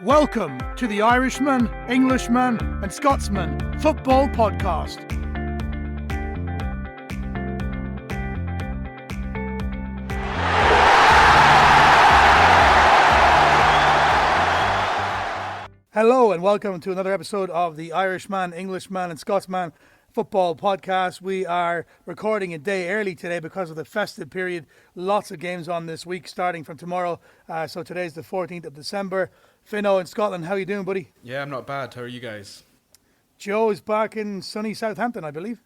Welcome to the Irishman, Englishman and Scotsman Football Podcast. Hello and welcome to another episode of the Irishman, Englishman and Scotsman Football Podcast. We are recording a day early today because of the festive period. Lots of games on this week starting from tomorrow. So today's the 14th of December. Fino in Scotland, how are you doing, buddy? Yeah, I'm not bad. How are you guys? Joe is back in sunny Southampton, I believe.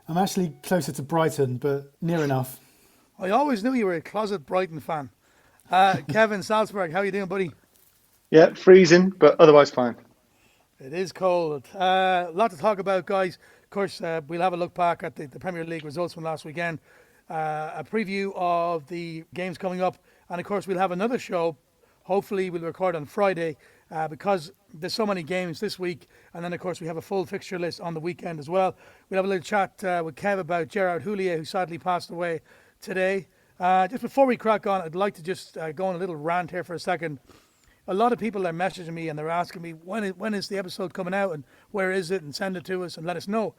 I'm actually closer to Brighton, but near enough. I always knew you were a closet Brighton fan. Kevin Salzburg, how are you doing, buddy? Yeah, freezing, but otherwise fine. It is cold. A lot to talk about, guys. Of course, we'll have a look back at the Premier League results from last weekend, a preview of the games coming up, and of course we'll have another show. Hopefully we'll record on Friday because there's so many games this week, and then of course we have a full fixture list on the weekend as well. We'll have a little chat with Kev about Gérard Houllier, who sadly passed away today. Just before we crack on, I'd like to just go on a little rant here for a second. A lot of people are messaging me and they're asking me when is the episode coming out and where is it, and send it to us and let us know.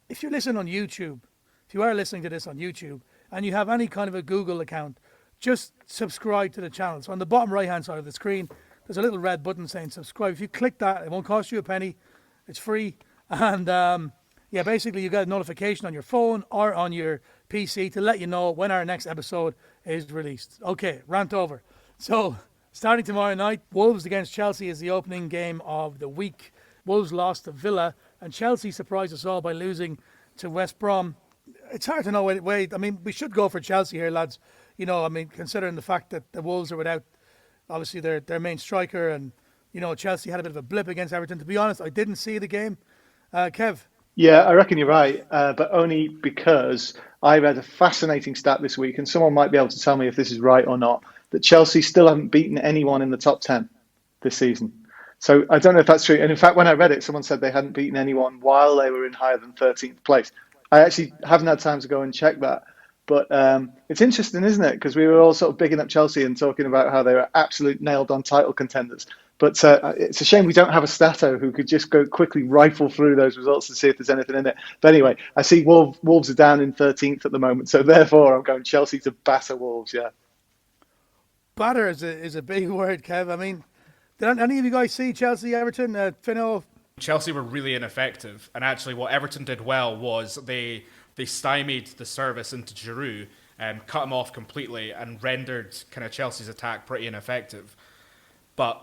If you're listening on YouTube, if you are listening to this on YouTube and you have any kind of a Google account, just subscribe to the channel. So on the bottom right hand side of the screen, there's a little red button saying subscribe. If you click that, it won't cost you a penny. It's free. And basically you get a notification on your phone or on your PC to let you know when our next episode is released. Okay, rant over. So starting tomorrow night, Wolves against Chelsea is the opening game of the week. Wolves lost to Villa and Chelsea surprised us all by losing to West Brom. It's hard to know. Wait, I mean, we should go for Chelsea here, lads. You know, I mean, considering the fact that the Wolves are without, obviously, their main striker, and, you know, Chelsea had a bit of a blip against Everton. To be honest, I didn't see the game. Kev? Yeah, I reckon you're right, but only because I read a fascinating stat this week, and someone might be able to tell me if this is right or not, that Chelsea still haven't beaten anyone in the top 10 this season. So I don't know if that's true. And in fact, when I read it, someone said they hadn't beaten anyone while they were in higher than 13th place. I actually haven't had time to go and check that. But it's interesting, isn't it? Because we were all sort of bigging up Chelsea and talking about how they were absolute nailed-on title contenders. But it's a shame we don't have a stato who could just go quickly rifle through those results and see if there's anything in it. But anyway, I see Wolves are down in 13th at the moment. So therefore, I'm going Chelsea to batter Wolves, yeah. Batter is a big word, Kev. I mean, did any of you guys see Chelsea, Everton, Fino? Chelsea were really ineffective. And actually what Everton did well was they stymied the service into Giroud and cut him off completely and rendered kind of Chelsea's attack pretty ineffective. But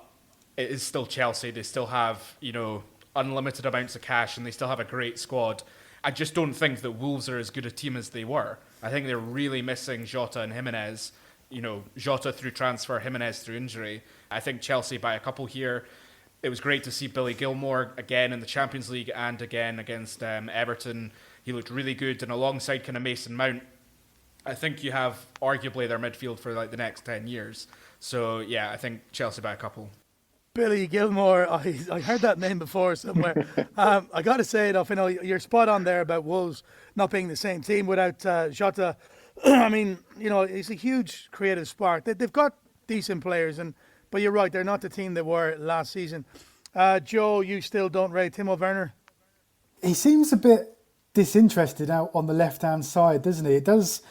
it is still Chelsea. They still have, you know, unlimited amounts of cash and they still have a great squad. I just don't think that Wolves are as good a team as they were. I think they're really missing Jota and Jimenez. You know, Jota through transfer, Jimenez through injury. I think Chelsea by a couple here. It was great to see Billy Gilmour again in the Champions League and again against Everton. He looked really good, and alongside kind of Mason Mount, I think you have arguably their midfield for like the next 10 years. So yeah, I think Chelsea by a couple. Billy Gilmour, I heard that name before somewhere. I got to say though, Fino, you're spot on there about Wolves not being the same team without Jota. I mean, you know, it's a huge creative spark. They've got decent players, but you're right, they're not the team they were last season. Joe, you still don't rate Timo Werner? He seems a bit disinterested out on the left-hand side, doesn't he? It does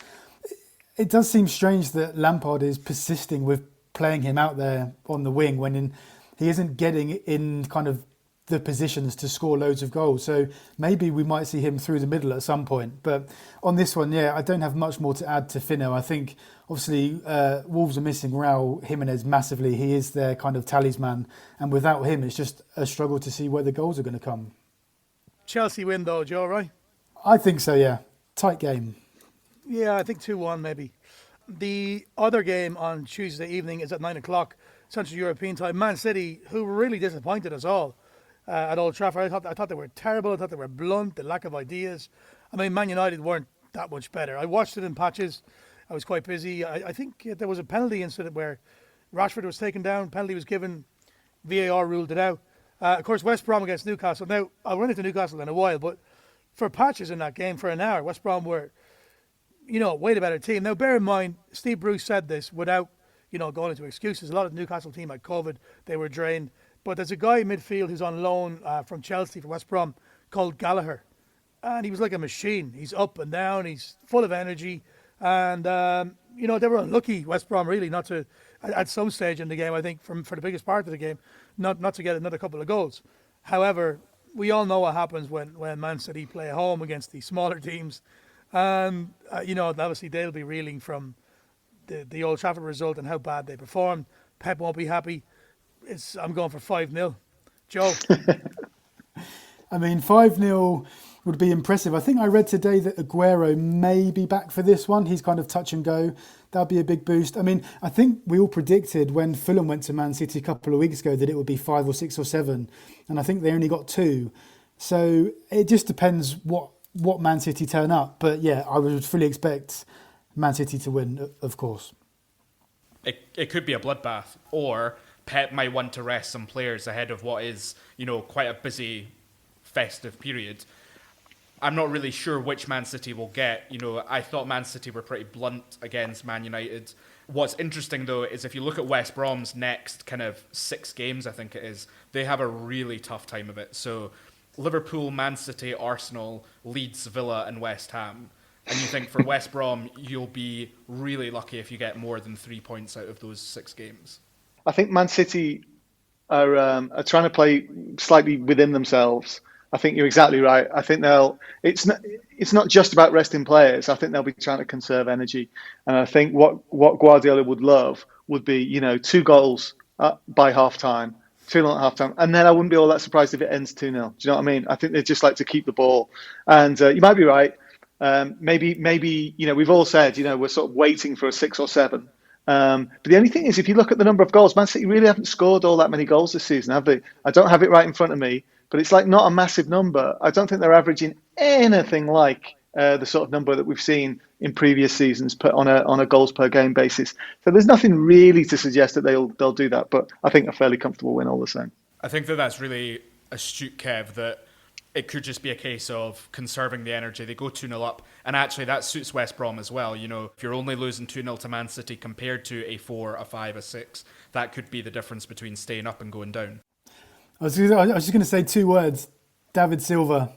seem strange that Lampard is persisting with playing him out there on the wing when he isn't getting in kind of the positions to score loads of goals. So maybe we might see him through the middle at some point. But on this one, yeah, I don't have much more to add to Fino. I think obviously Wolves are missing Raul Jimenez massively. He is their kind of talisman. And without him, it's just a struggle to see where the goals are going to come. Chelsea win though, Joe, right? I think so, yeah. Tight game. Yeah, I think 2-1 maybe. The other game on Tuesday evening is at 9 o'clock Central European time. Man City, who really disappointed us all at Old Trafford. I thought they were terrible. I thought they were blunt, the lack of ideas. I mean, Man United weren't that much better. I watched it in patches. I was quite busy. I think there was a penalty incident where Rashford was taken down. Penalty was given. VAR ruled it out. Of course, West Brom against Newcastle. Now, I'll run into Newcastle in a while, but for patches in that game, for an hour, West Brom were, you know, way the better team. Now, bear in mind, Steve Bruce said this without going into excuses. A lot of the Newcastle team had COVID. They were drained. But there's a guy in midfield who's on loan from Chelsea for West Brom called Gallagher. And he was like a machine. He's up and down. He's full of energy. And, they were unlucky, West Brom, really, not to, at some stage in the game, I think, for the biggest part of the game, not to get another couple of goals. However, we all know what happens when Man City play at home against the smaller teams. And, obviously they'll be reeling from the Old Trafford result and how bad they performed. Pep won't be happy. I'm going for 5-0. Joe? I mean, 5-0 would be impressive. I think I read today that Aguero may be back for this one. He's kind of touch and go. That'll be a big boost. I mean, I think we all predicted when Fulham went to Man City a couple of weeks ago that it would be 5 or 6 or 7. And I think they only got 2. So it just depends what Man City turn up. But yeah, I would fully expect Man City to win, of course. It could be a bloodbath, or Pep might want to rest some players ahead of what is, quite a busy festive period. I'm not really sure which Man City will get. I thought Man City were pretty blunt against Man United. What's interesting, though, is if you look at West Brom's next kind of 6 games, I think it is, they have a really tough time of it. So Liverpool, Man City, Arsenal, Leeds, Villa and West Ham. And you think for West Brom, you'll be really lucky if you get more than 3 points out of those 6 games. I think Man City are trying to play slightly within themselves. I think you're exactly right. I think it's not just about resting players. I think they'll be trying to conserve energy. And I think what Guardiola would love would be, 2 goals by half time, 2-0 at half time. And then I wouldn't be all that surprised if it ends 2-0. Do you know what I mean? I think they just like to keep the ball. And you might be right. Maybe we've all said, we're sort of waiting for a 6 or 7. But the only thing is, if you look at the number of goals, Man City really haven't scored all that many goals this season, have they? I don't have it right in front of me, but it's like not a massive number. I don't think they're averaging anything like the sort of number that we've seen in previous seasons on a goals per game basis. So there's nothing really to suggest that they'll do that, but I think a fairly comfortable win all the same. I think that's really astute, Kev, that it could just be a case of conserving the energy. They go 2-0 up, and actually that suits West Brom as well. If you're only losing 2-0 to Man City compared to a 4, a 5, a 6, that could be the difference between staying up and going down. I was just going to say 2 words. David Silva.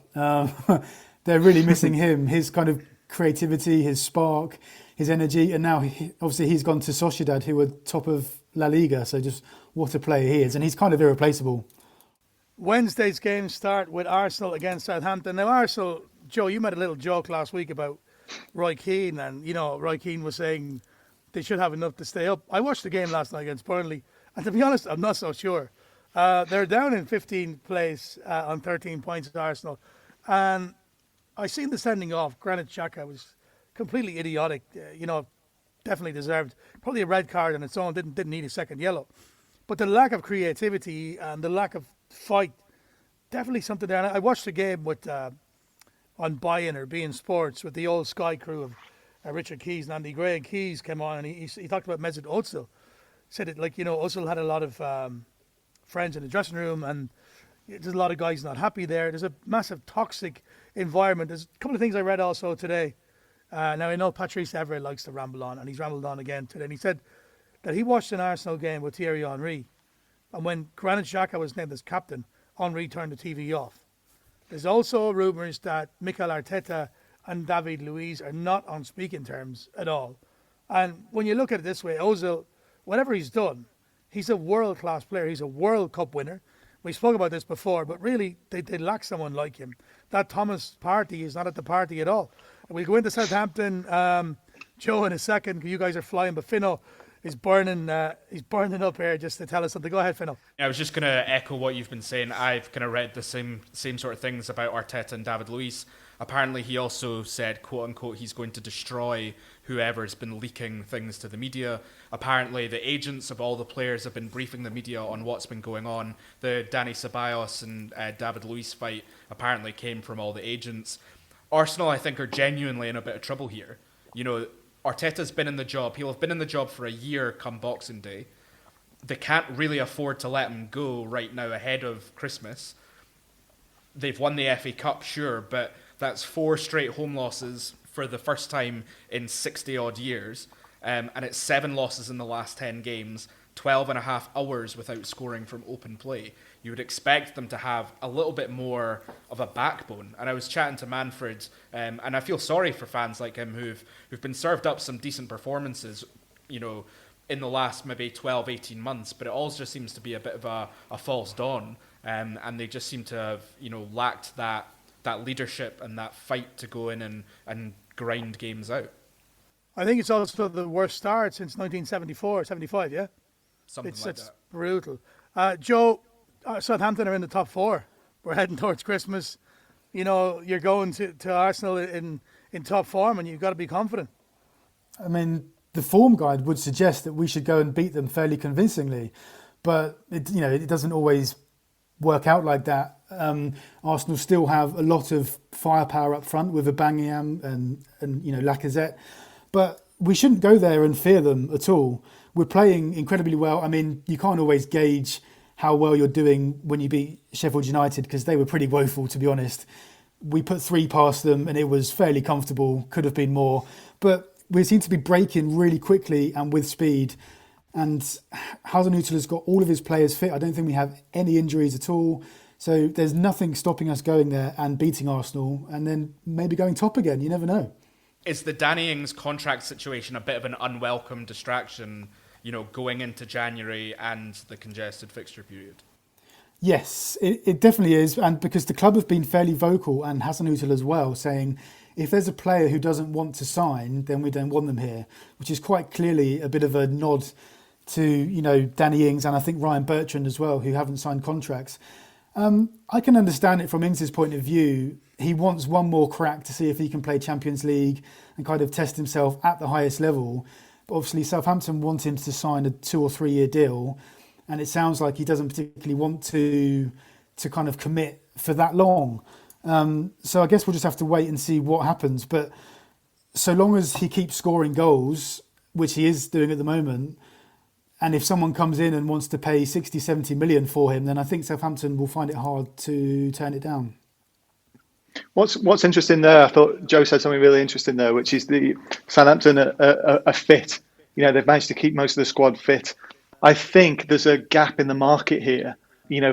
They're really missing him. His kind of creativity, his spark, his energy. And now, obviously, he's gone to Sociedad, who are top of La Liga. So just what a player he is. And he's kind of irreplaceable. Wednesday's games start with Arsenal against Southampton. Now, Arsenal, Joe, you made a little joke last week about Roy Keane. And, Roy Keane was saying they should have enough to stay up. I watched the game last night against Burnley. And to be honest, I'm not so sure. They're down in 15th place on 13 points at Arsenal. And I seen the sending off. Granit Xhaka was completely idiotic. Definitely deserved probably a red card on its own. Didn't need a second yellow. But the lack of creativity and the lack of fight, definitely something there. And I watched the game with on Buy-In or Bein Sports with the old Sky crew of Richard Keys and Andy Gray. And Keys came on and he talked about Mesut Ozil. Said it like, Ozil had a lot of friends in the dressing room and there's a lot of guys not happy there. There's a massive toxic environment. There's a couple of things I read also today. Now I know Patrice Evra likes to ramble on, and he's rambled on again today. And he said that he watched an Arsenal game with Thierry Henry, and when Granit Xhaka was named as captain, Henry turned the TV off. There's also rumours that Mikel Arteta and David Luiz are not on speaking terms at all. And when you look at it this way, Ozil, whatever he's done, he's a world-class player. He's a World Cup winner. We spoke about this before, but really, they lack someone like him. That Thomas Partey is not at the party at all. We'll go into Southampton, Joe, in a second. You guys are flying, but Fino is burning up here just to tell us something. Go ahead, Fino. I was just going to echo what you've been saying. I've kind of read the same sort of things about Arteta and David Luiz. Apparently, he also said, quote unquote, he's going to destroy whoever's been leaking things to the media. Apparently, the agents of all the players have been briefing the media on what's been going on. The Dani Ceballos and David Luiz fight apparently came from all the agents. Arsenal, I think, are genuinely in a bit of trouble here. Arteta's been in the job. He'll have been in the job for a year come Boxing Day. They can't really afford to let him go right now ahead of Christmas. They've won the FA Cup, sure, but that's 4 straight home losses for the first time in 60-odd years. and it's 7 losses in the last 10 games, 12 and a half hours without scoring from open play. You would expect them to have a little bit more of a backbone. And I was chatting to Manfred, and I feel sorry for fans like him who've been served up some decent performances, in the last maybe 12, 18 months, but it all just seems to be a bit of a false dawn. And they just seem to have, lacked that leadership and that fight to go in and grind games out. I think it's also the worst start since 1974, 75, yeah? It's brutal. Joe, Southampton are in the top 4. We're heading towards Christmas. You're going to Arsenal in top form, and you've got to be confident. I mean, the form guide would suggest that we should go and beat them fairly convincingly, but it doesn't always work out like that. Arsenal still have a lot of firepower up front with Aubameyang and Lacazette, but we shouldn't go there and fear them at all. We're playing incredibly well. I mean, you can't always gauge how well you're doing when you beat Sheffield United, because they were pretty woeful, to be honest. We put 3 past them and it was fairly comfortable, could have been more, but we seem to be breaking really quickly and with speed. And Hasenhüttl's got all of his players fit. I don't think we have any injuries at all. So there's nothing stopping us going there and beating Arsenal and then maybe going top again. You never know. Is the Danny Ings contract situation a bit of an unwelcome distraction, going into January and the congested fixture period? Yes, it definitely is. And because the club have been fairly vocal, and Hasenhüttl as well, saying if there's a player who doesn't want to sign, then we don't want them here, which is quite clearly a bit of a nod to, Danny Ings and I think Ryan Bertrand as well, who haven't signed contracts. I can understand it from Ings' point of view. He wants one more crack to see if he can play Champions League and kind of test himself at the highest level. But obviously Southampton want him to sign a 2 or 3 year deal. And it sounds like he doesn't particularly want to kind of commit for that long. So I guess we'll just have to wait and see what happens. But so long as he keeps scoring goals, which he is doing at the moment, and if someone comes in and wants to pay 60, 70 million for him, then I think Southampton will find it hard to turn it down. What's interesting there, I thought Joe said something really interesting there, which is the Southampton are fit. They've managed to keep most of the squad fit. I think there's a gap in the market here,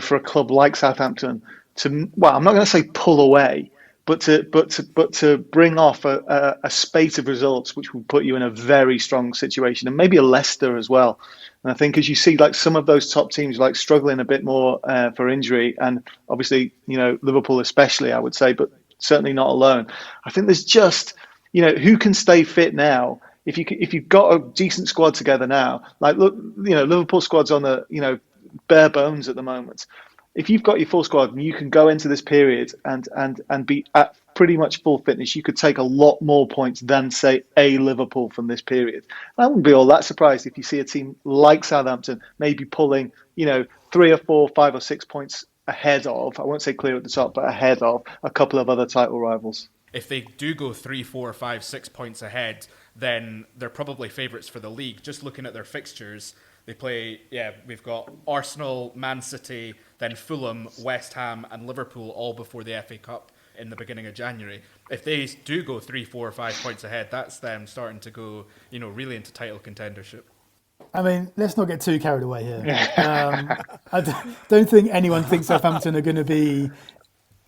for a club like Southampton I'm not going to say pull away, but to bring off a spate of results which will put you in a very strong situation, and maybe a Leicester as well. And I think as you see, like some of those top teams like struggling a bit more for injury, and obviously Liverpool especially, I would say, but certainly not alone. I think there's just who can stay fit now. If you've got a decent squad together now, like look, Liverpool squad's on the bare bones at the moment. If you've got your full squad and you can go into this period and be at pretty much full fitness, you could take a lot more points than, say, a Liverpool from this period. I wouldn't be all that surprised if you see a team like Southampton maybe pulling, 3 or 4, 5 or 6 points ahead of, I won't say clear at the top, but ahead of a couple of other title rivals. If they do go 3, 4, 5, 6 points ahead, then they're probably favourites for the league. Just looking at their fixtures, they play, we've got Arsenal, Man City, then Fulham, West Ham and Liverpool all before the FA Cup in the beginning of January. If they do go 3, 4, 5 points ahead, that's them starting to go, really into title contendership. I mean, let's not get too carried away here. I don't think anyone thinks Southampton are going to be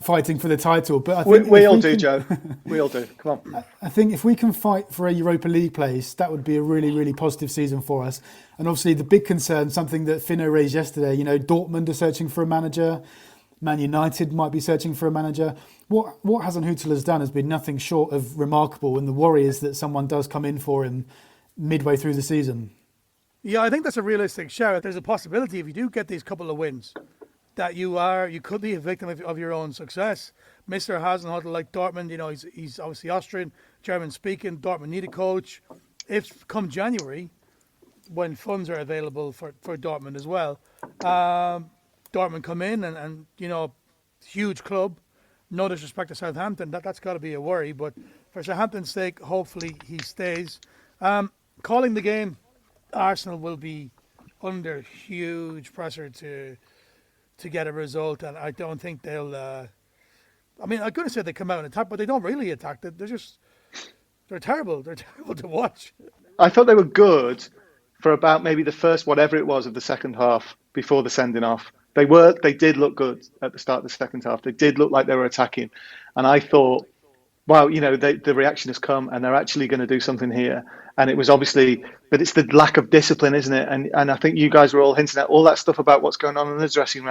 fighting for the title, but I think we all do, Joe. We all do. Come on. I think if we can fight for a Europa League place, that would be a really, really positive season for us. And obviously, the big concern, something that Fino raised yesterday, Dortmund are searching for a manager, Man United might be searching for a manager. What Hasenhüttl has done has been nothing short of remarkable, and the worry is that someone does come in for him midway through the season. Yeah, I think that's a realistic shout. There's a possibility if you do get these couple of wins, that you could be a victim of your own success. Mr. Hasenhüttl, like Dortmund, he's obviously Austrian, German speaking. Dortmund need a coach. If come January, when funds are available for Dortmund as well, Dortmund come in and huge club. No disrespect to Southampton, that's got to be a worry. But for Southampton's sake, hopefully he stays. Calling the game, Arsenal will be under huge pressure to get a result, and I don't think they'll. I'm going to say they come out and attack, but they don't really attack. They're terrible. They're terrible to watch. they were good for about maybe the first whatever it was of the second half before the sending off. They did look good at the start of the second half. They did look like they were attacking, and I thought, wow, the reaction has come, and they're actually going to do something here. And it was obviously, but it's the lack of discipline, isn't it? And I think you guys were all hinting at all that stuff about what's going on in the dressing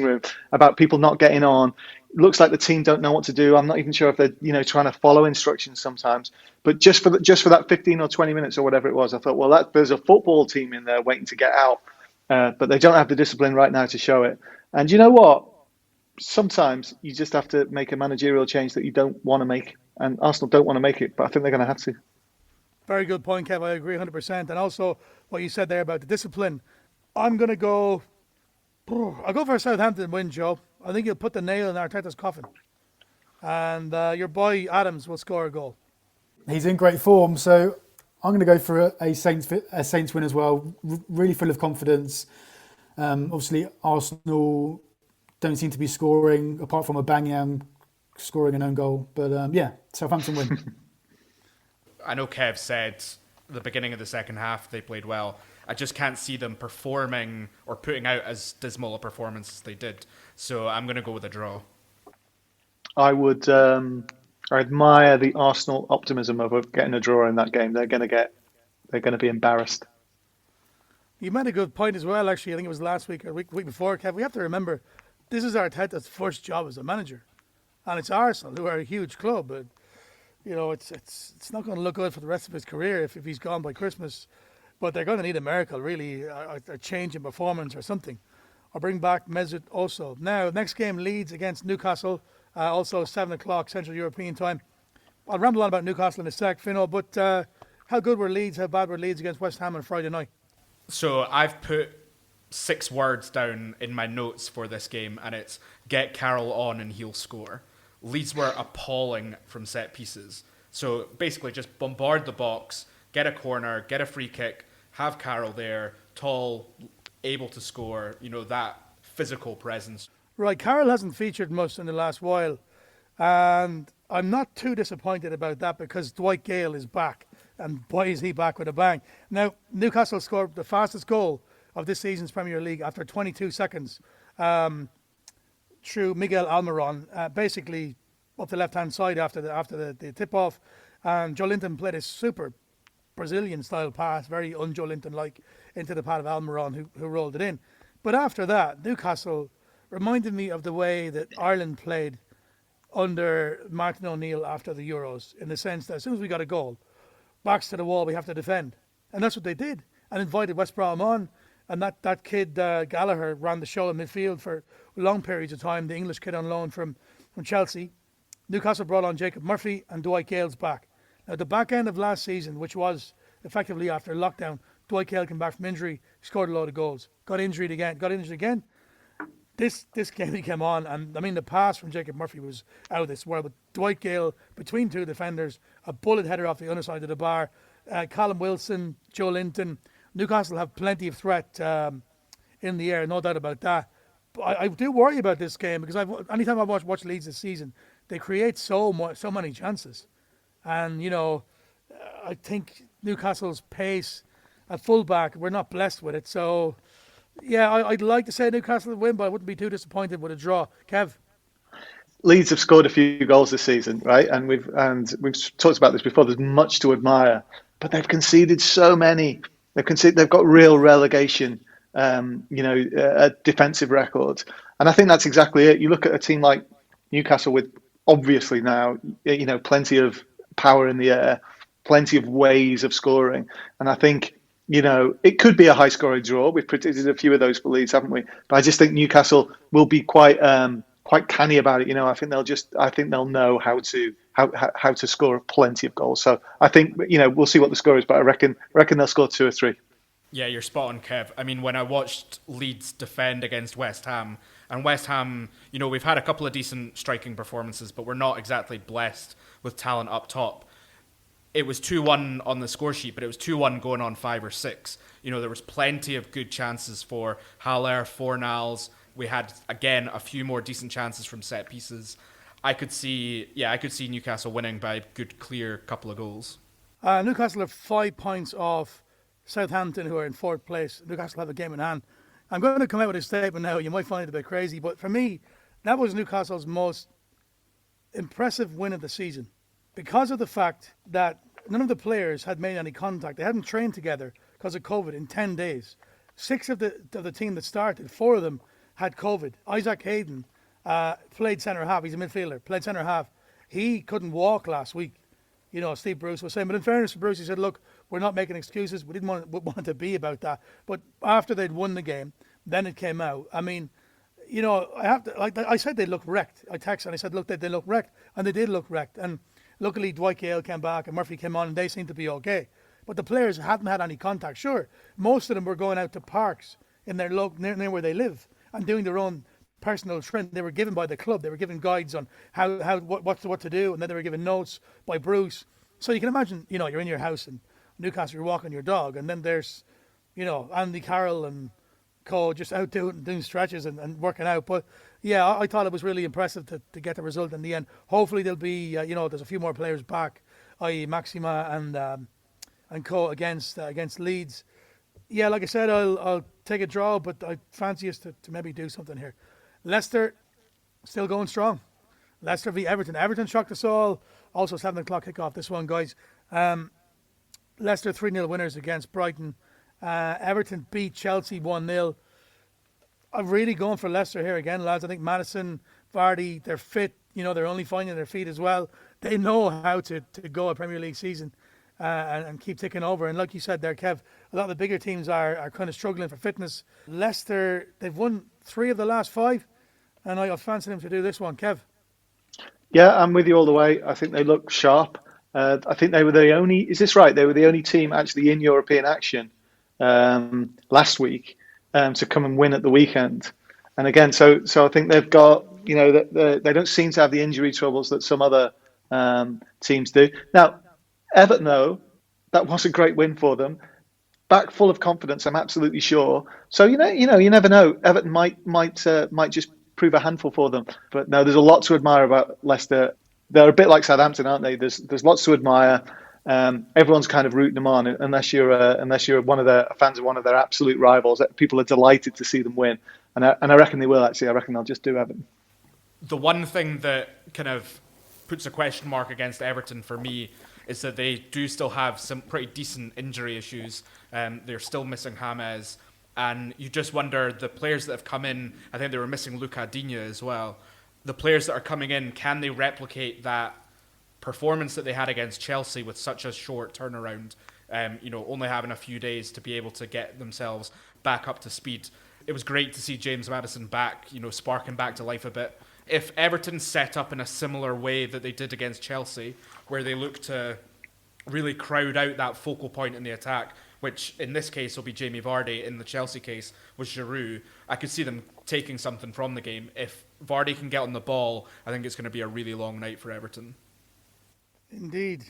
room, about people not getting on. It looks like the team don't know what to do. I'm not even sure if they're trying to follow instructions sometimes. But just for that 15 or 20 minutes or whatever it was, I thought, well, there's a football team in there waiting to get out, but they don't have the discipline right now to show it. And you know what? Sometimes you just have to make a managerial change that you don't want to make, and Arsenal don't want to make it, but I think they're going to have to. Very good point, Kev. I agree 100%. And also what you said there about the discipline. I'm going to go... I'll go for a Southampton win, Joe. I think you'll put the nail in Arteta's coffin. And your boy Adams will score a goal. He's in great form, so I'm going to go for a Saints win as well. Really full of confidence. Obviously, Arsenal don't seem to be scoring, apart from Aubameyang scoring an own goal. But Southampton win. I know Kev said at the beginning of the second half they played well. I just can't see them performing or putting out as dismal a performance as they did. So I'm going to go with a draw. I would I admire the Arsenal optimism of getting a draw in that game. They're going to be embarrassed. You made a good point as well, actually. I think it was last week or week before, Kev. We have to remember, this is Arteta's first job as a manager. And it's Arsenal, who are a huge club. But, it's not going to look good for the rest of his career if he's gone by Christmas. But they're going to need a miracle, really, a change in performance or something. Or bring back Mesut also. Now, next game, Leeds against Newcastle, also 7 o'clock Central European time. I'll ramble on about Newcastle in a sec, Fino, but how good were Leeds, how bad were Leeds against West Ham on Friday night? So I've put 6 words down in my notes for this game, and it's get Carroll on and he'll score. Leeds were appalling from set pieces. So basically just bombard the box, get a corner, get a free kick, have Carroll there, tall, able to score, that physical presence. Right, Carroll hasn't featured much in the last while, and I'm not too disappointed about that because Dwight Gale is back, and boy is he back with a bang. Now, Newcastle scored the fastest goal of this season's Premier League after 22 seconds through Miguel Almiron, basically up the left-hand side after the tip-off, and Joe Linton played a super Brazilian-style pass, very un-Joe Linton-like, into the path of Almiron, who rolled it in. But after that, Newcastle reminded me of the way that Ireland played under Martin O'Neill after the Euros, in the sense that as soon as we got a goal, backs to the wall, we have to defend. And that's what they did, and invited West Brom on. And that kid, Gallagher, ran the show in midfield for long periods of time, the English kid on loan from Chelsea. Newcastle brought on Jacob Murphy, and Dwight Gale's back. Now, the back end of last season, which was effectively after lockdown, Dwight Gale came back from injury, scored a load of goals, got injured again. This game he came on, and I mean the pass from Jacob Murphy was out of this world. But Dwight Gale, between two defenders, a bullet header off the underside of the bar. Callum Wilson, Joe Linton. Newcastle have plenty of threat in the air, no doubt about that. But I do worry about this game because anytime I watch Leeds this season, they create so many chances, and I think Newcastle's pace at fullback, we're not blessed with it. So, yeah, I'd like to say Newcastle would win, but I wouldn't be too disappointed with a draw. Kev? Leeds have scored a few goals this season, right? And we've talked about this before. There's much to admire, but they've conceded so many. They've got real relegation, a defensive record, and I think that's exactly it. You look at a team like Newcastle with obviously now, plenty of power in the air, plenty of ways of scoring, and I think. It could be a high-scoring draw. We've predicted a few of those for Leeds, haven't we? But I just think Newcastle will be quite canny about it. I think they'll know how to score plenty of goals. So I think we'll see what the score is, but I reckon they'll score 2 or 3. Yeah, you're spot on, Kev. I mean, when I watched Leeds defend against West Ham, and West Ham, we've had a couple of decent striking performances, but we're not exactly blessed with talent up top. It was 2-1 on the score sheet, but it was 2-1 going on 5 or 6. There was plenty of good chances for Haller, Fornals. We had, again, a few more decent chances from set pieces. I could see Newcastle winning by a good, clear couple of goals. Newcastle are 5 points off Southampton, who are in 4th place. Newcastle have a game in hand. I'm going to come out with a statement now. You might find it a bit crazy, but for me, that was Newcastle's most impressive win of the season because of the fact that none of the players had made any contact. They hadn't trained together because of COVID in 10 days. 6 of the team that started, 4 of them had COVID. Isaac Hayden played centre half. He's a midfielder. Played centre half. He couldn't walk last week. You know, Steve Bruce was saying. But in fairness to Bruce, he said, look, we're not making excuses. We didn't want to be about that. But after they'd won the game, then it came out. I mean, you know, I said they looked wrecked. I texted and I said, look, they look wrecked. And they did look wrecked. And luckily, Dwight Gale came back and Murphy came on and they seemed to be okay. But the players hadn't had any contact. Sure, most of them were going out to parks in their near where they live and doing their own personal training. They were given by the club. They were given guides on what to do, and then they were given notes by Bruce. So you can imagine, you know, you're in your house in Newcastle, you're walking your dog, and then there's, you know, Andy Carroll and co just out doing stretches and working out. But yeah, I thought it was really impressive to get the result in the end. Hopefully there'll be, you know, there's a few more players back, i.e. Maxima and co against Leeds. Yeah, like I said, I'll take a draw, but I fancy us to maybe do something here. Leicester still going strong. Leicester v Everton. Everton shocked us all. Also 7 o'clock kickoff this one, guys. Leicester 3-0 winners against Brighton. Everton beat Chelsea 1-0. I'm really going for Leicester here again, lads. I think Maddison, Vardy, they're fit. You know, they're only finding their feet as well. They know how to go a Premier League season and keep ticking over. And like you said there, Kev, a lot of the bigger teams are kind of struggling for fitness. Leicester, they've won 3 of the last 5, and I fancy them to do this one. Kev? Yeah, I'm with you all the way. I think they look sharp. I think they were the only, is this right? They were the only team actually in European action last week to come and win at the weekend. And again, so I think they've got, you know, they don't seem to have the injury troubles that some other teams do. Now, Everton, though, that was a great win for them. Back full of confidence, I'm absolutely sure. So you never know. Everton might just prove a handful for them. But no, there's a lot to admire about Leicester. They're a bit like Southampton, aren't they? There's lots to admire. Everyone's kind of rooting them on, unless you're one of their fans of one of their absolute rivals. People are delighted to see them win, and I reckon they will. Actually, I reckon they'll just do Everton. The one thing that kind of puts a question mark against Everton for me is that they do still have some pretty decent injury issues. They're still missing James, and you just wonder, the players that have come in, I think they were missing Luca Digne as well. The players that are coming in, can they replicate that performance that they had against Chelsea with such a short turnaround? Only having a few days to be able to get themselves back up to speed. It was great to see James Maddison back, sparking back to life a bit. If Everton set up in a similar way that they did against Chelsea, where they look to really crowd out that focal point in the attack, which in this case will be Jamie Vardy, in the Chelsea case was Giroud, I could see them taking something from the game. If Vardy can get on the ball, I think it's going to be a really long night for Everton. Indeed.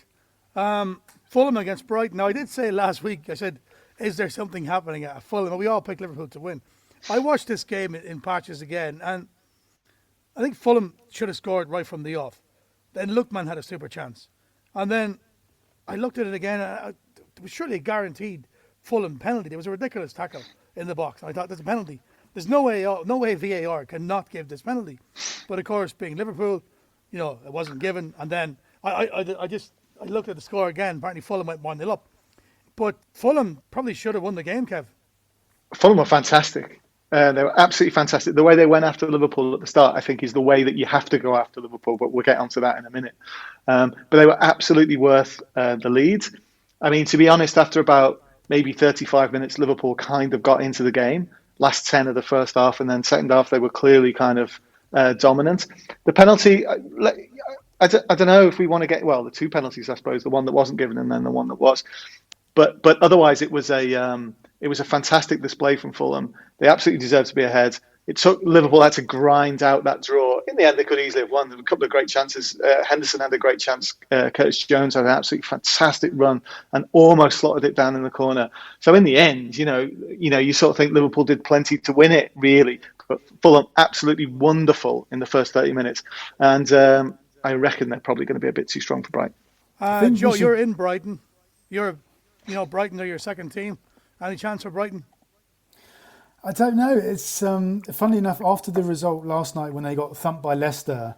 Fulham against Brighton. Now, I did say last week, I said, is there something happening at Fulham? We all picked Liverpool to win. I watched this game in patches again, and I think Fulham should have scored right from the off. Then Lookman had a super chance. And then I looked at it again, and it was surely a guaranteed Fulham penalty. There was a ridiculous tackle in the box. I thought, there's a penalty. There's no way VAR cannot give this penalty. But of course, being Liverpool, it wasn't given. And then I looked at the score again. Apparently Fulham went 1-0 up. But Fulham probably should have won the game, Kev. Fulham were fantastic. They were absolutely fantastic. The way they went after Liverpool at the start, I think, is the way that you have to go after Liverpool, but we'll get onto that in a minute. But they were absolutely worth the lead. I mean, to be honest, after about maybe 35 minutes, Liverpool kind of got into the game, last 10 of the first half, and then second half, they were clearly kind of dominant. The penalty, I don't know if we want to get, the 2 penalties, I suppose, the one that wasn't given and then the one that was. But otherwise, it was a fantastic display from Fulham. They absolutely deserved to be ahead. It took Liverpool had to grind out that draw. In the end, they could easily have won. There were a couple of great chances. Henderson had a great chance. Curtis Jones had an absolutely fantastic run and almost slotted it down in the corner. So in the end, you sort of think Liverpool did plenty to win it, really. But Fulham absolutely wonderful in the first 30 minutes. And I reckon they're probably going to be a bit too strong for Brighton. Joe, you're in Brighton. Brighton are your second team. Any chance for Brighton? I don't know. It's funnily enough, after the result last night when they got thumped by Leicester,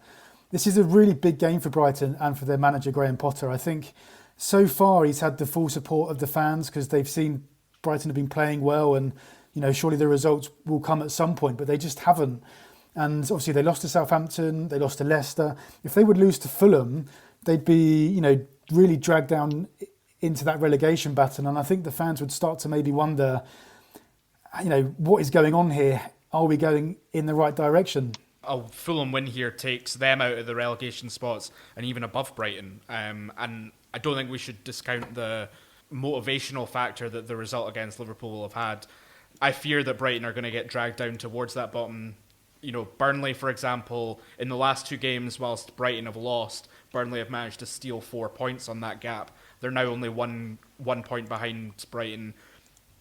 this is a really big game for Brighton and for their manager Graham Potter. I think so far he's had the full support of the fans because they've seen Brighton have been playing well, and surely the results will come at some point, but they just haven't. And obviously they lost to Southampton, they lost to Leicester. If they would lose to Fulham, they'd be really dragged down into that relegation battle, and I think the fans would start to maybe wonder, what is going on here? Are we going in the right direction? A Fulham win here takes them out of the relegation spots and even above Brighton. And I don't think we should discount the motivational factor that the result against Liverpool will have had. I fear that Brighton are going to get dragged down towards that bottom. Burnley, for example, in the last 2 games, whilst Brighton have lost, Burnley have managed to steal 4 points on that gap. They're now only one point behind Brighton.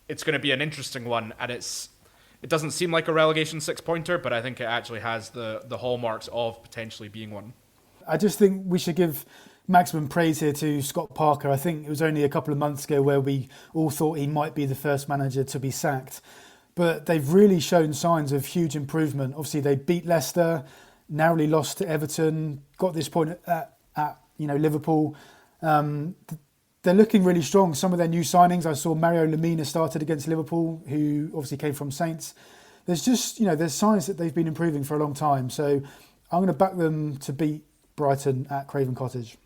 It's going to be an interesting one, and it doesn't seem like a relegation 6-pointer, but I think it actually has the hallmarks of potentially being one. I just think we should give maximum praise here to Scott Parker. I think it was only a couple of months ago where we all thought he might be the first manager to be sacked. But they've really shown signs of huge improvement. Obviously, they beat Leicester, narrowly lost to Everton, got this point at Liverpool. They're looking really strong. Some of their new signings, I saw Mario Lemina started against Liverpool, who obviously came from Saints. There's just, there's signs that they've been improving for a long time. So I'm going to back them to beat Brighton at Craven Cottage.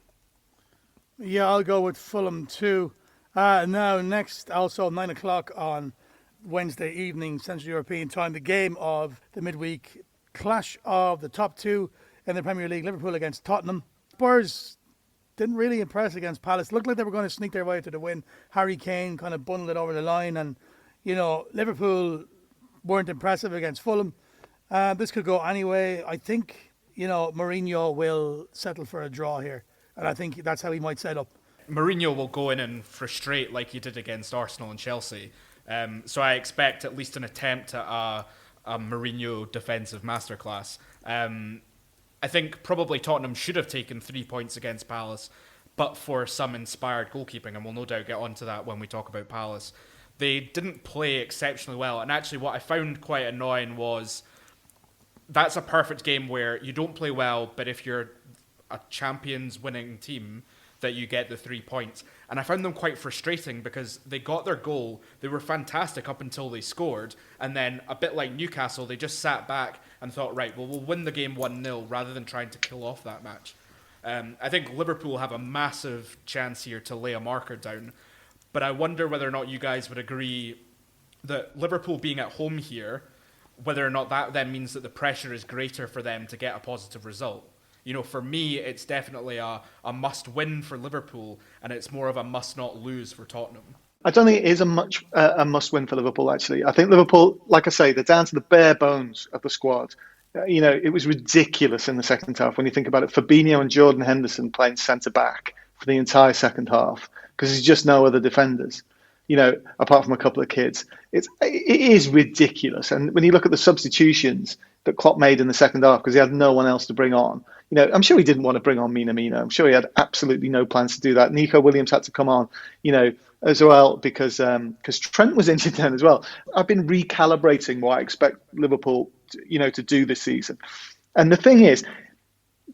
Yeah, I'll go with Fulham too. Now, next, also 9 o'clock on Wednesday evening, Central European time, the game of the midweek clash of the top 2 in the Premier League, Liverpool against Tottenham. Spurs didn't really impress against Palace. Looked like they were going to sneak their way to the win. Harry Kane kind of bundled it over the line, and Liverpool weren't impressive against Fulham. This could go anyway. I think Mourinho will settle for a draw here, and I think that's how he might set up. Mourinho will go in and frustrate like he did against Arsenal and Chelsea. So I expect at least an attempt at a Mourinho defensive masterclass. I think probably Tottenham should have taken 3 points against Palace, but for some inspired goalkeeping, and we'll no doubt get onto that when we talk about Palace. They didn't play exceptionally well, and actually what I found quite annoying was that's a perfect game where you don't play well, but if you're a champions winning team, that you get the 3 points. And I found them quite frustrating because they got their goal, they were fantastic up until they scored, and then a bit like Newcastle, they just sat back and thought, right, well, we'll win the game 1-0 rather than trying to kill off that match. I think Liverpool have a massive chance here to lay a marker down, but I wonder whether or not you guys would agree that Liverpool being at home here, whether or not that then means that the pressure is greater for them to get a positive result. For me, it's definitely a must-win for Liverpool, and it's more of a must-not-lose for Tottenham. I don't think it is a must-win for Liverpool, actually. I think Liverpool, like I say, they're down to the bare bones of the squad. It was ridiculous in the second half when you think about it. Fabinho and Jordan Henderson playing centre-back for the entire second half because there's just no other defenders, apart from a couple of kids. It is ridiculous. And when you look at the substitutions that Klopp made in the second half because he had no one else to bring on, I'm sure he didn't want to bring on Mina. I'm sure he had absolutely no plans to do that. Nico Williams had to come on, as well because Trent was injured then as well. I've been recalibrating what I expect Liverpool, to do this season. And the thing is,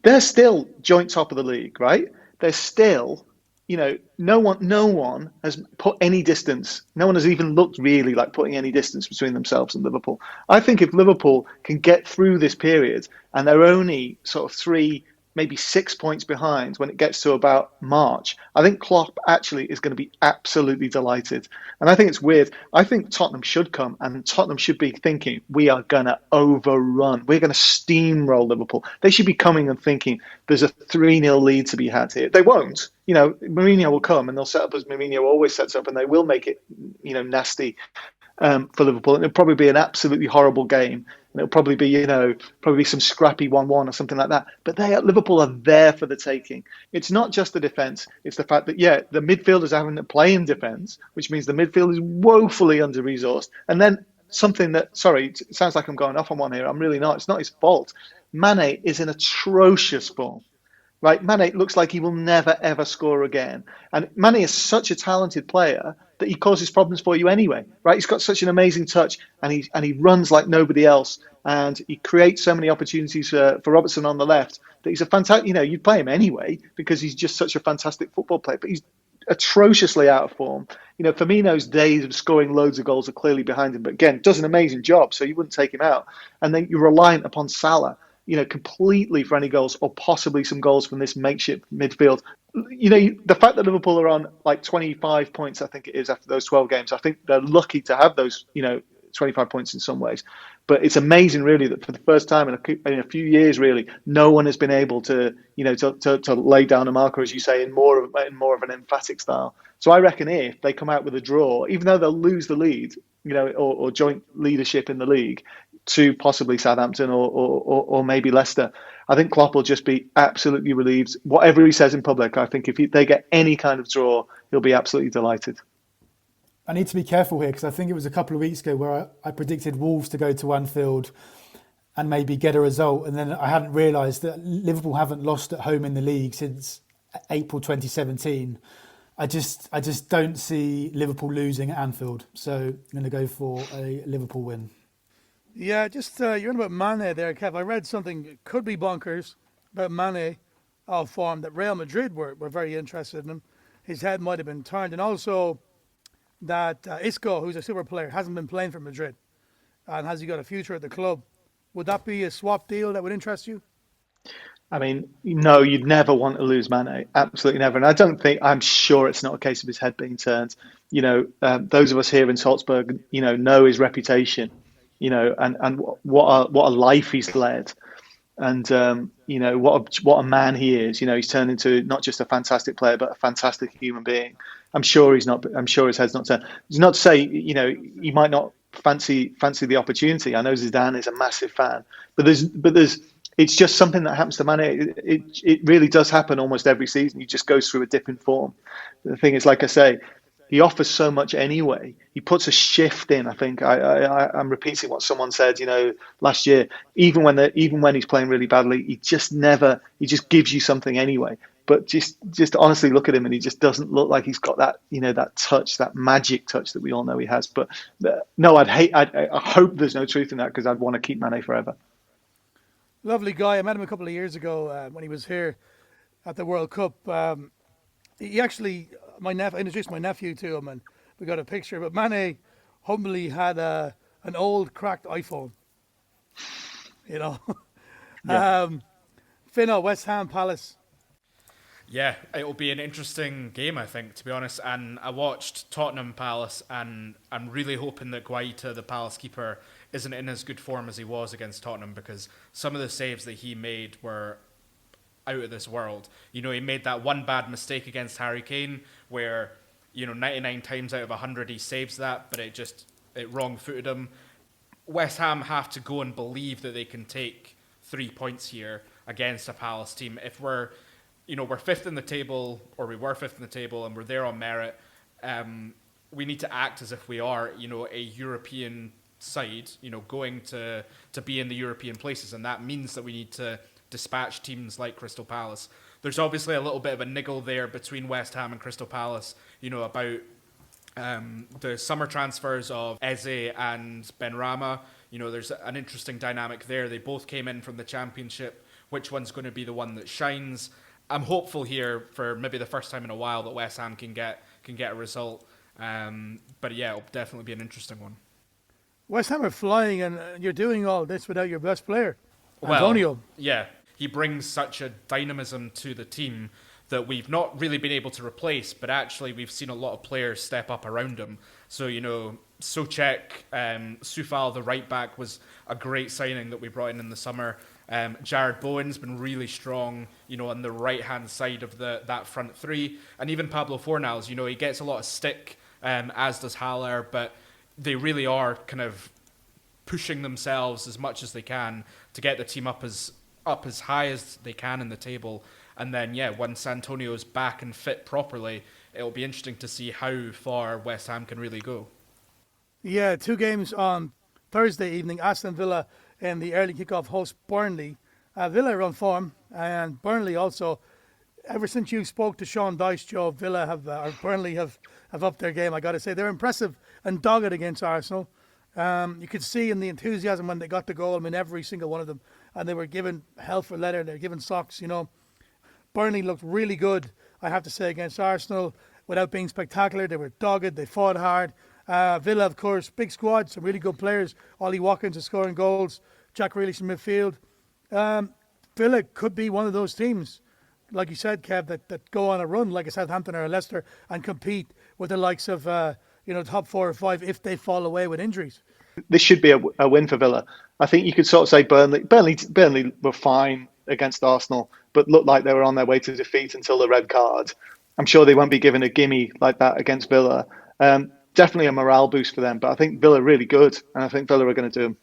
they're still joint top of the league, right? They're still, no one has put any distance. No one has even looked really like putting any distance between themselves and Liverpool. I think if Liverpool can get through this period and they're only sort of 3, maybe 6 points behind when it gets to about March, I think Klopp actually is going to be absolutely delighted. And I think it's weird. I think Tottenham should come and Tottenham should be thinking, we are going to overrun. We're going to steamroll Liverpool. They should be coming and thinking there's a 3-0 lead to be had here. They won't. Mourinho will come and they'll set up as Mourinho always sets up and they will make it, nasty for Liverpool. And it'll probably be an absolutely horrible game. And it'll probably be, probably some scrappy 1-1 or something like that. But they at Liverpool are there for the taking. It's not just the defence. It's the fact that, the midfielders having to play in defence, which means the midfield is woefully under-resourced. And then something that, it sounds like I'm going off on one here. I'm really not. It's not his fault. Mane is in atrocious form. right? Mane looks like he will never, ever score again. And Mane is such a talented player that he causes problems for you anyway, right? He's got such an amazing touch, and he runs like nobody else. And he creates so many opportunities for Robertson on the left that he's a fantastic, you'd play him anyway because he's just such a fantastic football player. But he's atrociously out of form. Firmino's days of scoring loads of goals are clearly behind him, but again, does an amazing job, so you wouldn't take him out. And then you're reliant upon Salah, completely for any goals or possibly some goals from this makeshift midfield. The fact that Liverpool are on like 25 points, I think it is, after those 12 games, I think they're lucky to have those, 25 points in some ways. But it's amazing, really, that for the first time in a few years, really, no one has been able to, to lay down a marker, as you say, in more of an emphatic style. So I reckon if they come out with a draw, even though they'll lose the lead, or joint leadership in the league to possibly Southampton or maybe Leicester, I think Klopp will just be absolutely relieved. Whatever he says in public, I think if they get any kind of draw, he'll be absolutely delighted. I need to be careful here because I think it was a couple of weeks ago where I predicted Wolves to go to Anfield and maybe get a result, and then I hadn't realised that Liverpool haven't lost at home in the league since April 2017. I just don't see Liverpool losing at Anfield, so I'm going to go for a Liverpool win. Yeah, just you're on about Mane there, Kev. I read something, could be bonkers, about Mane of form, that Real Madrid were very interested in him. His head might have been turned, and also that Isco, who's a super player, hasn't been playing for Madrid, and has he got a future at the club? Would that be a swap deal that would interest you? I mean, no, you'd never want to lose Mane, absolutely never. And I'm sure it's not a case of his head being turned. Those of us here in Salzburg, know his reputation, and what a life he's led. And what a man he is. He's turned into not just a fantastic player, but a fantastic human being. I'm sure his head's not turned. It's not to say he might not fancy the opportunity. I know Zidane is a massive fan, but there's it's just something that happens to Mane. It really does happen almost every season. He just goes through a different form. The thing is, like I say, he offers so much anyway. He puts a shift in. I think I'm repeating what someone said, last year. Even when he's playing really badly, he just gives you something anyway. But just honestly look at him, and he just doesn't look like he's got that, that touch, that magic touch that we all know he has. But no, I hope there's no truth in that, because I'd want to keep Mane forever. Lovely guy. I met him a couple of years ago when he was here at the World Cup. He actually, I introduced my nephew to him, and we got a picture. But Mane humbly had an old cracked iPhone. Yeah. Fino, West Ham Palace. Yeah, it'll be an interesting game, I think, to be honest. And I watched Tottenham Palace, and I'm really hoping that Guaita, the Palace keeper, isn't in as good form as he was against Tottenham, because some of the saves that he made were out of this world. He made that one bad mistake against Harry Kane where, 99 times out of 100 he saves that, but it wrong-footed him. West Ham have to go and believe that they can take 3 points here against a Palace team. If we're fifth in the table, or we were fifth in the table, and we're there on merit, we need to act as if we are, a European side, going to be in the European places, and that means that we need to dispatch teams like Crystal Palace. There's obviously a little bit of a niggle there between West Ham and Crystal Palace, about the summer transfers of Eze and Benrahma. There's an interesting dynamic there. They both came in from the Championship. Which one's going to be the one that shines? I'm hopeful here for maybe the first time in a while that West Ham can get a result. But yeah, it'll definitely be an interesting one. West Ham are flying, and you're doing all this without your best player, Antonio. Well, yeah, he brings such a dynamism to the team that we've not really been able to replace, but actually we've seen a lot of players step up around him. So, Souček, Soufal, the right back, was a great signing that we brought in the summer. Jared Bowen's been really strong, on the right-hand side of that front three. And even Pablo Fornals, he gets a lot of stick, as does Haller, but they really are kind of pushing themselves as much as they can to get the team up as high as they can in the table. And then, once Antonio's back and fit properly, it'll be interesting to see how far West Ham can really go. Yeah, 2 games on Thursday evening. Aston Villa in the early kickoff host Burnley. Villa are on form, and Burnley also ever since you spoke to Sean Dyche, Joe, Villa or Burnley have upped their game. I got to say they're impressive and dogged against Arsenal. You could see in the enthusiasm when they got the goal. I mean, every single one of them, and they were given hell for leather. They were given socks. Burnley looked really good, I have to say, against Arsenal without being spectacular. They were dogged. They fought hard. Villa, of course, big squad, some really good players. Ollie Watkins is scoring goals. Jack Grealish in midfield. Villa could be one of those teams, like you said, Kev, that go on a run like a Southampton or a Leicester and compete with the likes of top 4 or 5 if they fall away with injuries. This should be a win for Villa. I think you could sort of say Burnley were fine against Arsenal, but looked like they were on their way to defeat until the red card. I'm sure they won't be given a gimme like that against Villa. Definitely a morale boost for them, but I think Villa are really good, and I think Villa are going to do them.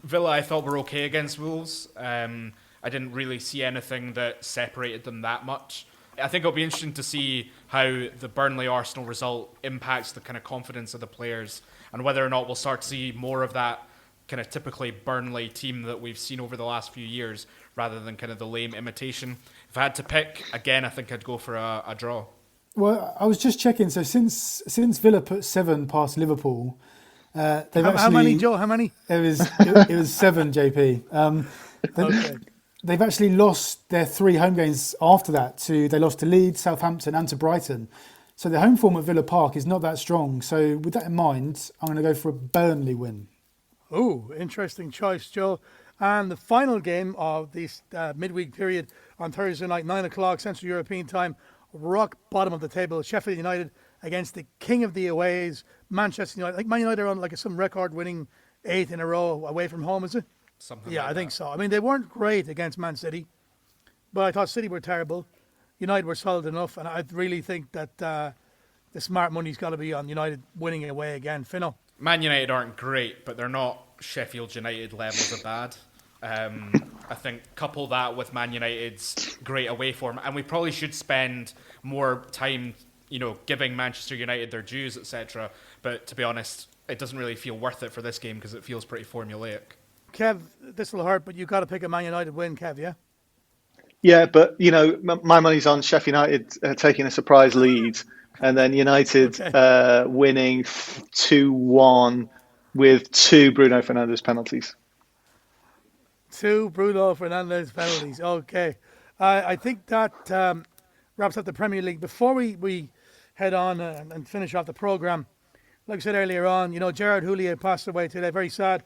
Villa, I thought, were okay against Wolves. I didn't really see anything that separated them that much. I think it'll be interesting to see how the Burnley-Arsenal result impacts the kind of confidence of the players and whether or not we'll start to see more of that kind of typically Burnley team that we've seen over the last few years rather than kind of the lame imitation. If I had to pick, again, I think I'd go for a draw. Well, I was just checking. So since Villa put 7 past Liverpool, How many, Joe? How many? It was 7, JP. Okay. They've actually lost their 3 home games after that. They lost to Leeds, Southampton, and to Brighton. So the home form at Villa Park is not that strong. So with that in mind, I'm going to go for a Burnley win. Oh, interesting choice, Joe. And the final game of this midweek period on Thursday night, 9 o'clock Central European time, rock bottom of the table, Sheffield United against the king of the aways, Manchester United. I think Man United are on like some record-winning 8 in a row away from home, is it? Something yeah, like I think that. so. I mean, they weren't great against Man City, but I thought City were terrible. United were solid enough, and I really think that the smart money's got to be on United winning away again. Fino? Man United aren't great, but they're not Sheffield United levels of bad. I think couple that with Man United's great away form, and we probably should spend more time, giving Manchester United their dues, etc. But to be honest, it doesn't really feel worth it for this game because it feels pretty formulaic. Kev, this will hurt, but you've got to pick a Man United win, Kev, yeah? Yeah, but my money's on Sheffield United taking a surprise lead, and then United winning 2-1 with 2 Bruno Fernandes penalties. 2 Bruno Fernandes penalties. Okay. I think that wraps up the Premier League. Before we head on and finish off the programme, like I said earlier on, Gérard Houllier passed away today. Very sad.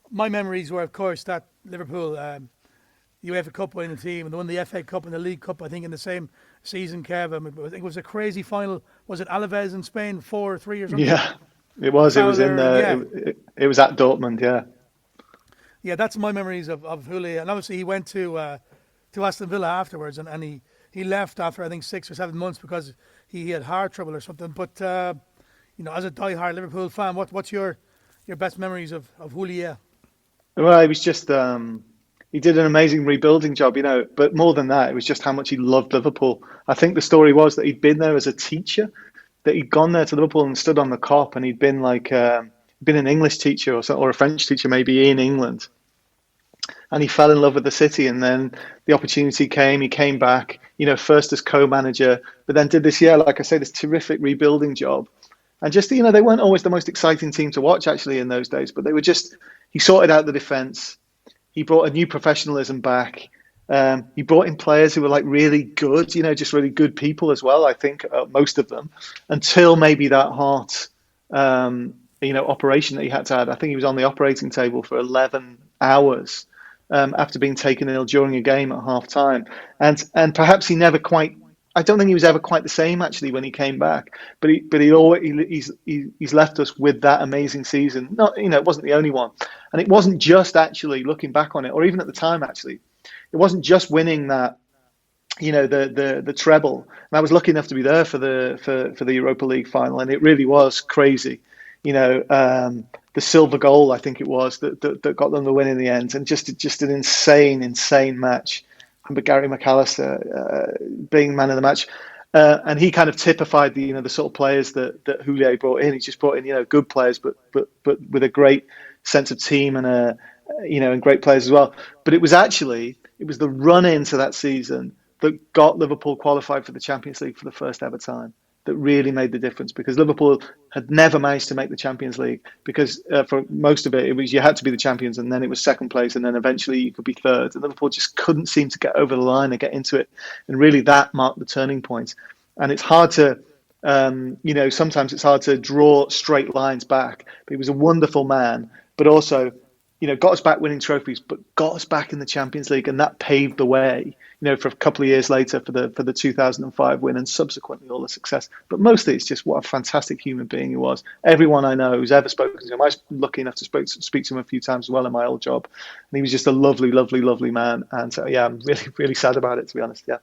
My memories were, of course, that Liverpool UEFA Cup winning team and they won the FA Cup and the League Cup, I think, in the same season, Kev. I think it was a crazy final. Was it Alaves in Spain, 4-3 or something? Yeah, it was. It was it was at Dortmund, yeah. Yeah, that's my memories of Houllier. And obviously he went to Aston Villa afterwards and he left after, I think, 6 or 7 months because he had heart trouble or something. But, as a die-hard Liverpool fan, what's your best memories of Houllier? Well, it was just he did an amazing rebuilding job, but more than that, it was just how much he loved Liverpool. I think the story was that he'd been there as a teacher, that he'd gone there to Liverpool and stood on the Kop, and he'd been been an English teacher or a French teacher maybe in England. And he fell in love with the city, and then the opportunity came. He came back, first as co-manager, but then did this like I say, this terrific rebuilding job. And just, they weren't always the most exciting team to watch actually in those days, but they were he sorted out the defence. He brought a new professionalism back. He brought in players who were really good, just really good people as well, I think, most of them, until maybe that heart, operation that he had to have. I think he was on the operating table for 11 hours after being taken ill during a game at half time. And perhaps he never quite, I don't think he was ever quite the same actually when he came back, but he's left us with that amazing season. Not, it wasn't the only one. And it wasn't just actually looking back on it, or even at the time actually, it wasn't just winning that, the treble. And I was lucky enough to be there for the Europa League final, and it really was crazy. The Silva goal, I think it was, that got them the win in the end, and just an insane match. But Gary McAllister being man of the match, and he kind of typified the sort of players that Houllier brought in. He just brought in good players, but with a great sense of team and and great players as well. But it was the run into that season that got Liverpool qualified for the Champions League for the first ever time, that really made the difference, because Liverpool had never managed to make the Champions League, because for most of it was you had to be the champions, and then it was second place, and then eventually you could be third, and Liverpool just couldn't seem to get over the line and get into it, and really that marked the turning point. And it's hard to sometimes it's hard to draw straight lines back, but he was a wonderful man, but also got us back winning trophies, but got us back in the Champions League, and that paved the way, for a couple of years later for the 2005 win, and subsequently all the success. But mostly it's just what a fantastic human being he was. Everyone I know who's ever spoken to him, I was lucky enough to speak to him a few times as well in my old job, and he was just a lovely, lovely, lovely man. And so, yeah, I'm really, really sad about it, to be honest. Yeah.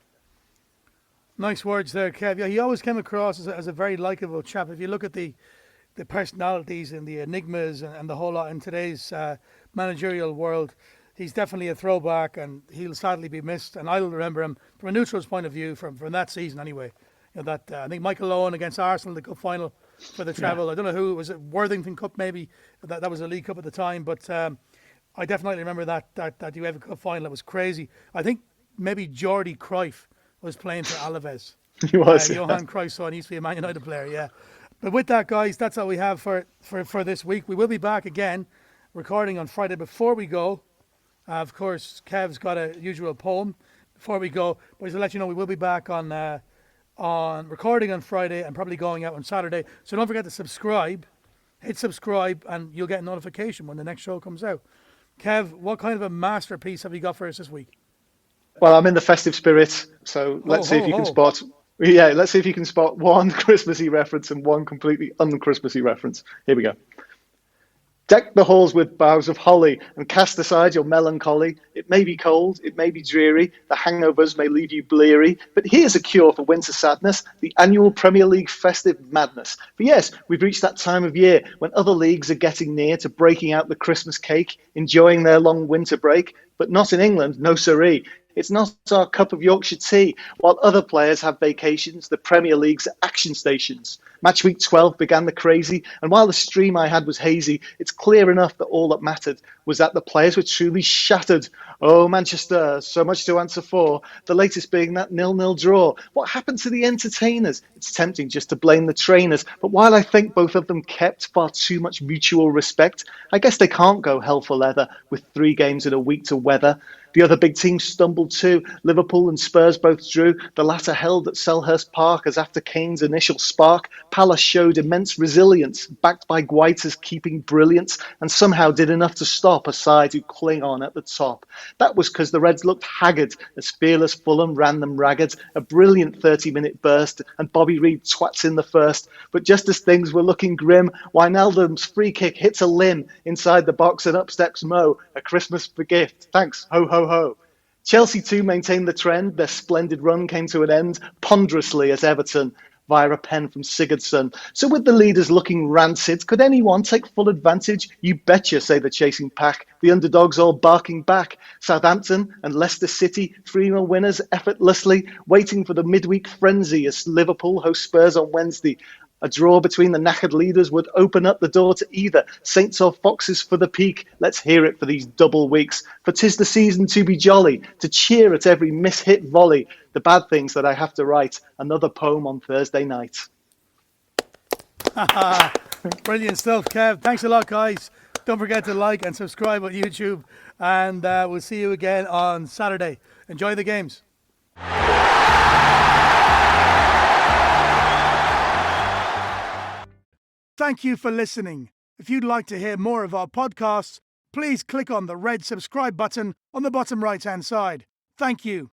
Nice words there, Kev. Yeah, he always came across as a very likeable chap. If you look at the personalities and the enigmas and the whole lot in today's managerial world, he's definitely a throwback, and he'll sadly be missed. And I'll remember him from a neutral's point of view from that season anyway. I think Michael Owen against Arsenal, the cup final for the treble. Yeah. I don't know who it was, Worthington Cup maybe. That was a League Cup at the time, but I definitely remember that UEFA Cup final. It was crazy. I think maybe Jordi Cruyff was playing for Alaves. He was. Johan Cruyff's son. He used to be a Man United player. Yeah. But with that, guys, that's all we have for this week. We will be back again, recording on Friday. Before we go, of course, Kev's got a usual poem before we go. But to let you know, we will be back on recording on Friday and probably going out on Saturday. So don't forget to subscribe. Hit subscribe, and you'll get a notification when the next show comes out. Kev, what kind of a masterpiece have you got for us this week? Well, I'm in the festive spirit, so let's see if you can spot. Yeah, let's see if you can spot one Christmassy reference and one completely un-Christmassy reference. Here we go. Deck the halls with boughs of holly and cast aside your melancholy. It may be cold, it may be dreary, the hangovers may leave you bleary, but here's a cure for winter sadness, the annual Premier League festive madness. For yes, we've reached that time of year when other leagues are getting near to breaking out the Christmas cake, enjoying their long winter break, but not in England, no siree. It's not our cup of Yorkshire tea. While other players have vacations, the Premier League's action stations. Match week 12 began the crazy, and while the stream I had was hazy, it's clear enough that all that mattered was that the players were truly shattered. Oh, Manchester, so much to answer for. The latest being that 0-0 draw. What happened to the entertainers? It's tempting just to blame the trainers, but while I think both of them kept far too much mutual respect, I guess they can't go hell for leather with 3 games in a week to weather. The other big teams stumbled too. Liverpool and Spurs both drew. The latter held at Selhurst Park as after Kane's initial spark, Palace showed immense resilience, backed by Guaita's keeping brilliance, and somehow did enough to stop a side who cling on at the top. That was because the Reds looked haggard as fearless Fulham ran them ragged. A brilliant 30-minute burst, and Bobby Reed twats in the first. But just as things were looking grim, Wijnaldum's free kick hits a limb inside the box, and up steps Mo. A Christmas gift. Thanks. Ho, ho, ho. Chelsea too maintained the trend. Their splendid run came to an end ponderously at Everton via a pen from Sigurdsson. So with the leaders looking rancid, could anyone take full advantage? You betcha, say the chasing pack. The underdogs all barking back. Southampton and Leicester City, 3-0 winners effortlessly, waiting for the midweek frenzy as Liverpool host Spurs on Wednesday. A draw between the knackered leaders would open up the door to either Saints or Foxes for the peak. Let's hear it for these double weeks. For 'tis the season to be jolly, to cheer at every mishit volley. The bad things that I have to write. Another poem on Thursday night. Brilliant stuff, Kev. Thanks a lot, guys. Don't forget to like and subscribe on YouTube. And we'll see you again on Saturday. Enjoy the games. Thank you for listening. If you'd like to hear more of our podcasts, please click on the red subscribe button on the bottom right-hand side. Thank you.